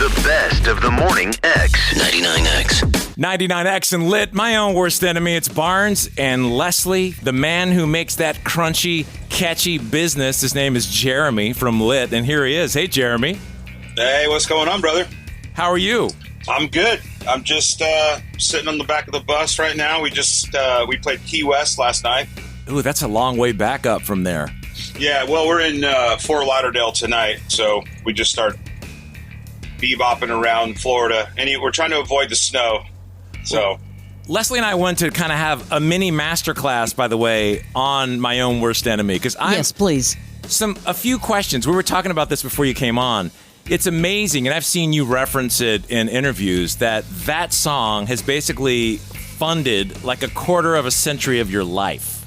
The best of the morning X. 99X. 99X and Lit, my own worst enemy. It's Barnes and Leslie, the man who makes that crunchy, catchy business. His name is Jeremy from Lit, and here he is. Hey, Jeremy. Hey, what's going on, brother? How are you? I'm good. I'm just sitting on the back of the bus right now. We played Key West last night. Ooh, that's a long way back up from there. Yeah, well, we're in Fort Lauderdale tonight, so we just start bebopping around Florida, and we're trying to avoid the snow. So Leslie and I went to kind of have a mini masterclass, by the way, on my own worst enemy. Yes, please. A few questions. We were talking about this before you came on. It's amazing, and I've seen you reference it in interviews, that song has basically funded like a quarter of a century of your life.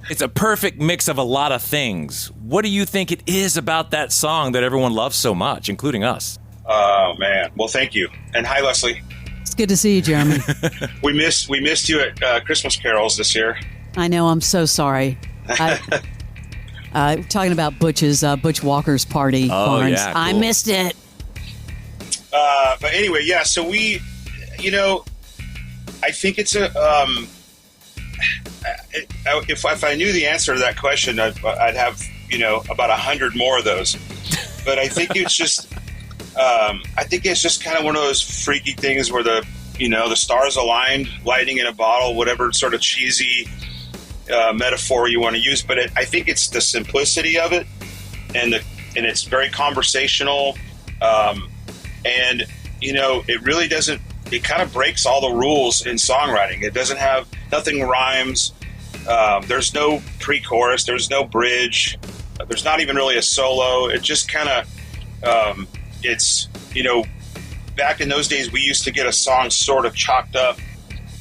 It's a perfect mix of a lot of things. What do you think it is about that song that everyone loves so much, including us? Oh, man. Well, thank you. And hi, Leslie. It's good to see you, Jeremy. We missed you at Christmas carols this year. I know. I'm so sorry. Talking about Butch Walker's party. Oh, Barnes. yeah, cool. I missed it. But anyway, yeah, so I think it's if I knew the answer to that question, I'd have, about 100 more of those. But I think it's just, kind of one of those freaky things where the stars aligned, lightning in a bottle, whatever sort of cheesy metaphor you want to use. But I think it's the simplicity of it, and it's very conversational, and it really doesn't. It kind of breaks all the rules in songwriting. It doesn't have nothing rhymes. There's no pre-chorus. There's no bridge. There's not even really a solo. It just kind of it's back in those days we used to get a song sort of chalked up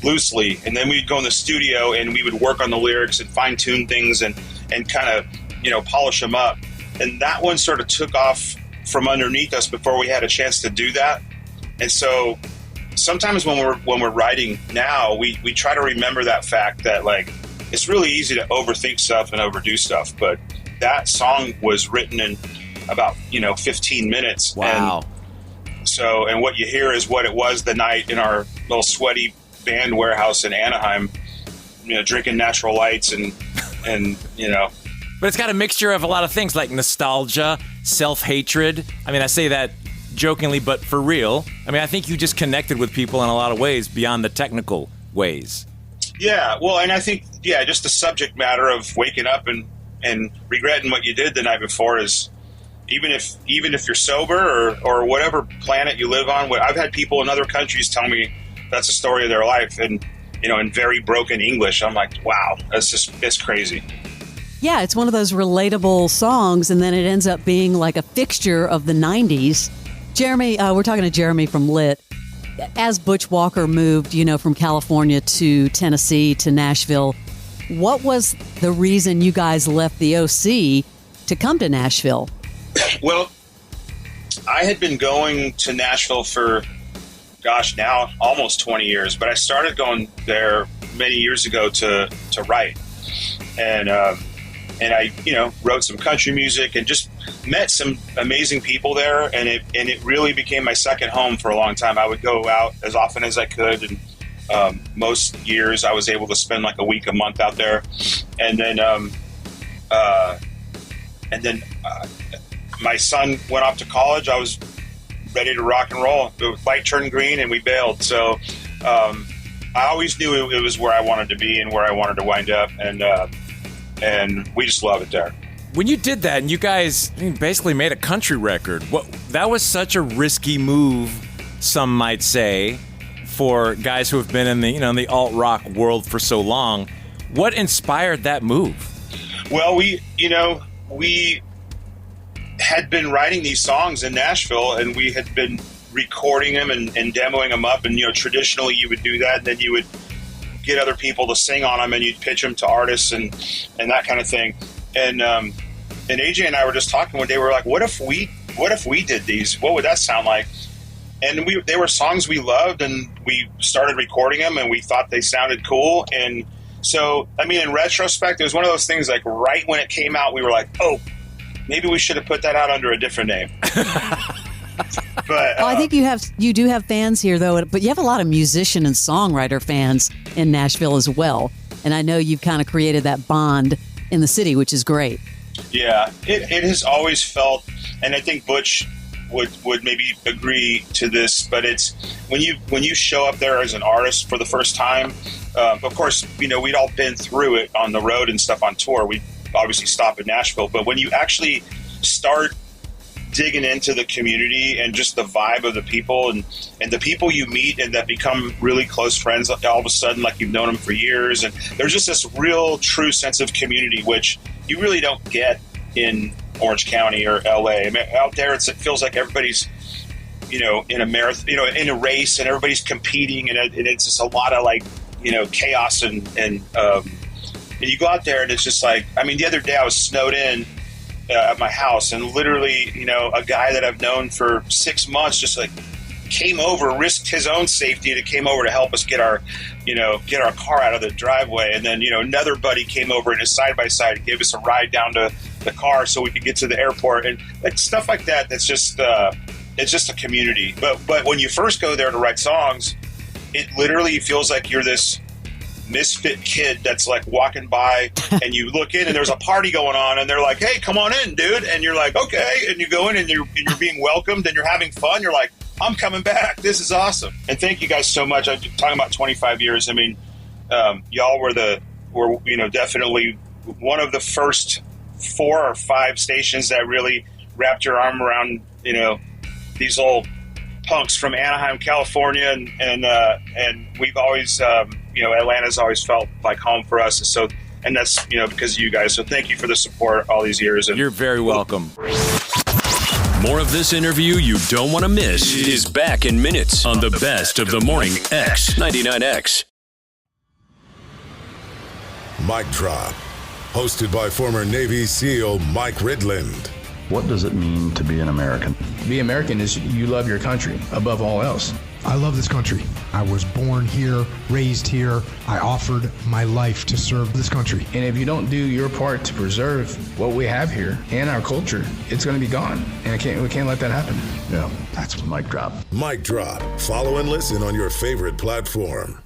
loosely, and then we'd go in the studio and we would work on the lyrics and fine tune things and kind of polish them up. And that one sort of took off from underneath us before we had a chance to do that. And so sometimes when we're writing now, we try to remember that fact that it's really easy to overthink stuff and overdo stuff, but that song was written in about 15 minutes. Wow. And what you hear is what it was the night in our little sweaty band warehouse in Anaheim, drinking natural lights and But it's got a mixture of a lot of things like nostalgia, self-hatred. I mean, I say that jokingly, but for real. I mean, I think you just connected with people in a lot of ways beyond the technical ways. Yeah, well, and I think, just the subject matter of waking up and regretting what you did the night before is, even if you're sober or whatever planet you live on. I've had people in other countries tell me that's the story of their life, and in very broken English. I'm like, wow, it's crazy. Yeah, it's one of those relatable songs, and then it ends up being like a fixture of the 90s. Jeremy, we're talking to Jeremy from Lit. As Butch Walker moved, from California to Tennessee to Nashville, what was the reason you guys left the OC to come to Nashville? Well, I had been going to Nashville for, now almost 20 years, but I started going there many years ago to write. And I, wrote some country music and just met some amazing people there. And it really became my second home for a long time. I would go out as often as I could. And most years I was able to spend like a week, a month out there. And then my son went off to college. I was ready to rock and roll. The light turned green and we bailed. So I always knew it was where I wanted to be and where I wanted to wind up. And we just love it there. When you did that, and you guys basically made a country record, that was such a risky move, some might say, for guys who have been in the in the alt rock world for so long. What inspired that move? Well, we had been writing these songs in Nashville, and we had been recording them and demoing them up. And traditionally you would do that, and then you would get other people to sing on them, and you'd pitch them to artists and that kind of thing. And AJ and I were just talking one day. We were like, what if we did these? What would that sound like? And they were songs we loved, and we started recording them, and we thought they sounded cool. And so, in retrospect, it was one of those things, like right when it came out, we were like, oh, maybe we should have put that out under a different name. But Well, I think you do have fans here, though, but you have a lot of musician and songwriter fans in Nashville as well. And I know you've kind of created that bond in the city, which is great. yeah, it has always felt, and I think Butch would maybe agree to this, but it's when you show up there as an artist for the first time. Of course, we'd all been through it on the road and stuff on tour. We obviously stop in Nashville, but when you actually start digging into the community and just the vibe of the people and the people you meet and that become really close friends all of a sudden, like you've known them for years, and there's just this real true sense of community which you really don't get in Orange County or LA. I mean, out there it feels like everybody's in a marathon, in a race, and everybody's competing, and it's just a lot of like chaos and you go out there and it's just like, I mean, the other day I was snowed in at my house, and literally, a guy that I've known for 6 months just like came over, risked his own safety, and it came over to help us get our car out of the driveway. And then, another buddy came over in his side-by-side and gave us a ride down to the car so we could get to the airport, and like stuff like that. That's just, it's just a community. But when you first go there to write songs, it literally feels like you're this misfit kid that's like walking by and you look in and there's a party going on and they're like, hey, come on in, dude. And you're like, okay. And you go in and you're being welcomed and you're having fun. You're like, I'm coming back. This is awesome. And thank you guys so much. I'm talking about 25 years. I mean, y'all were definitely one of the first 4 or 5 stations that really wrapped your arm around, these old punks from Anaheim, California. And we've always, Atlanta's always felt like home for us. And that's, because of you guys. So thank you for the support all these years. And You're very welcome. More of this interview you don't want to miss is back in minutes on the Best of the Morning X 99X. Mic Drop, hosted by former Navy SEAL Mike Ridland. What does it mean to be an American? Be American is you love your country above all else. I love this country. I was born here, raised here. I offered my life to serve this country. And if you don't do your part to preserve what we have here and our culture, it's going to be gone. And we can't let that happen. Yeah, that's Mic Drop. Mic Drop. Follow and listen on your favorite platform.